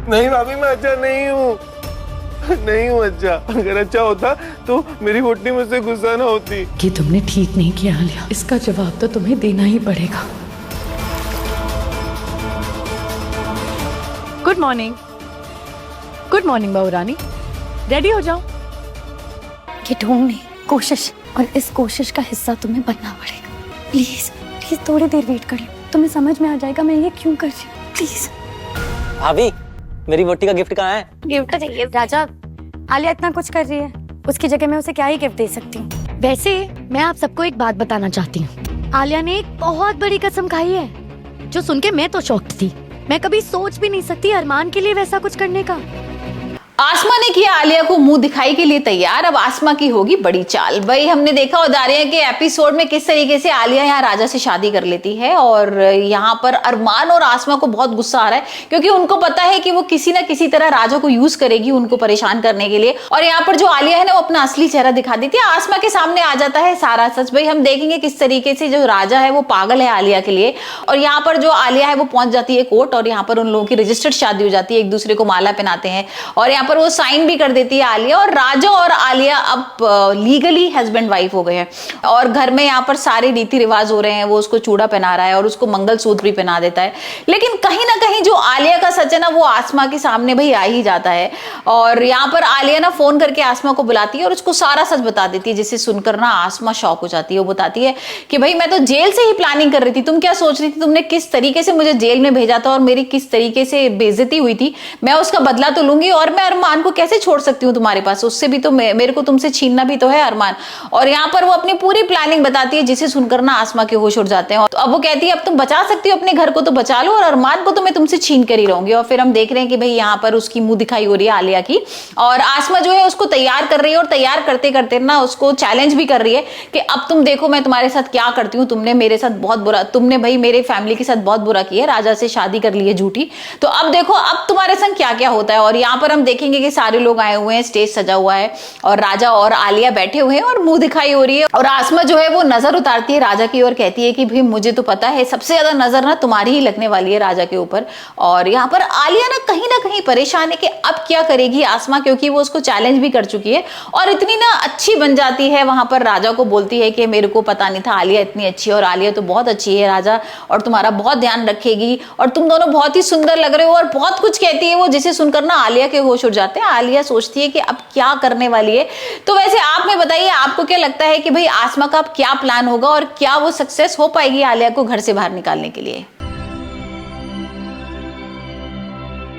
नहीं भाभी, मैं अच्छा नहीं हूँ, नहीं हूँ अच्छा। अगर अच्छा होता तो मेरी वोटी मुझसे गुस्सा ना होती। कि तुमने ठीक नहीं किया आलिया, इसका जवाब तो तुम्हें देना ही पड़ेगा। Good morning. गुड मॉर्निंग बहू रानी, रेडी हो जाओ। ये ढूंढने कोशिश, और इस कोशिश का हिस्सा तुम्हें बनना पड़ेगा। प्लीज प्लीज थोड़ी देर वेट कर लो, तुम्हें समझ में आ जाएगा मैं ये क्यों कर रही हूँ। प्लीज। भाभी, मेरी वोटी का गिफ्ट कहाँ है? गिफ्ट चाहिए राजा, आलिया इतना कुछ कर रही है, उसकी जगह मैं उसे क्या ही गिफ्ट दे सकती हूँ। वैसे मैं आप सबको एक बात बताना चाहती हूँ, आलिया ने एक बहुत बड़ी कसम खाई है जो सुन के मैं तो शॉक्ड थी। मैं कभी सोच भी नहीं सकती अरमान के लिए वैसा कुछ करने का। आसमा ने किया आलिया को मुंह दिखाई के लिए तैयार। अब आसमा की होगी बड़ी चाल। भाई हमने देखा उदारिया के एपिसोड में किस तरीके से आलिया यहाँ राजा से शादी कर लेती है, और यहाँ पर अरमान और आसमा को बहुत गुस्सा आ रहा है क्योंकि उनको पता है कि वो किसी ना किसी तरह राजा को यूज करेगी उनको परेशान करने के लिए। और यहाँ पर जो आलिया है ना वो अपना असली चेहरा दिखा देती है, आसमा के सामने आ जाता है सारा सच। भाई हम देखेंगे किस तरीके से जो राजा है वो पागल है आलिया के लिए, और यहाँ पर जो आलिया है वो पहुंच जाती है कोर्ट, और यहाँ पर उन लोगों की रजिस्टर्ड शादी हो जाती है, एक दूसरे को माला पहनाते हैं, और यहाँ पर वो साइन भी कर देती है आलिया। और राजा और आलिया अब लीगली हस्बैंड वाइफ हो गए हैं, और घर में यहाँ पर सारे रीति रिवाज हो रहे हैं। वो उसको चूड़ा पहना रहा है और उसको मंगलसूत्र भी पहना देता है, लेकिन कहीं ना कहीं जो आलिया का सच है ना वो आसमा के सामने भाई आ ही जाता है। और यहाँ पर आलिया ना फोन करके आसमा को बुलाती है और उसको सारा सच बता देती है, जिसे सुनकर ना आसमा शॉक हो जाती है। वो बताती है कि भाई मैं तो जेल से ही प्लानिंग कर रही थी, तुम क्या सोच रही थी, तुमने किस तरीके से मुझे जेल में भेजा था और मेरी किस तरीके से बेइज्जती हुई थी, मैं उसका बदला तो लूंगी, और मैं अरमान को कैसे छोड़ सकती हूँ तुम्हारे पास, उससे भी तो मेरे को तुमसे छीनना भी तो है अरमान। और यहाँ पर वो अपनी पूरी प्लानिंग बताती है, जिसे सुनकर ना आसमा के होश उड़ जाते हैं। तो अब वो कहती है अब तुम बचा सकती हो अपने घर को तो बचा लो, और अरमान को तो मैं तुमसे छीन कर ही रहूंगी। और फिर हम देख रहे हैं कि भाई यहाँ पर उसकी मुंह दिखाई हो रही है आलिया की, और आसमा जो है उसको तैयार कर रही है, और तैयार करते करते ना उसको चैलेंज भी कर रही है कि अब तुम देखो मैं तुम्हारे साथ क्या करती हूँ, तुमने मेरे साथ बहुत बुरा, तुमने भाई मेरे फैमिली के साथ बहुत बुरा किया, राजा से शादी कर ली है झूठी, तो अब देखो अब तुम्हारे संग क्या क्या होता है। और यहाँ पर हम देखेंगे कि सारे लोग आए हुए हैं, स्टेज सजा हुआ है, और राजा और आलिया बैठे हुए हैं, और मुंह दिखाई हो रही है। और आसमा जो है वो नजर उतारती है राजा की और कहती है कि भाई मुझे तो पता है सबसे ज्यादा नजर ना तुम्हारी ही लगने वाली है राजा के ऊपर। और यहाँ पर आलिया ना कहीं परेशान है कि अब क्या करेगी आसमा, क्योंकि वो उसको चैलेंज भी कर चुकी है, और इतनी ना अच्छी बन जाती है। वहां पर राजा को बोलती है कि मेरे को पता नहीं था आलिया इतनी अच्छी है, और आलिया तो बहुत अच्छी है राजा, और तुम्हारा बहुत ध्यान रखेगी, और तुम दोनों बहुत ही सुंदर लग रहे हो, और बहुत कुछ कहती है वो, जिसे सुनकर ना आलिया के होश उड़ जाते हैं। आलिया सोचती है कि अब क्या करने वाली है। तो वैसे आप में बताइए आपको क्या लगता है कि भाई आसमा का अब क्या प्लान होगा, और क्या वो सक्सेस हो पाएगी आलिया को घर से बाहर निकालने के लिए?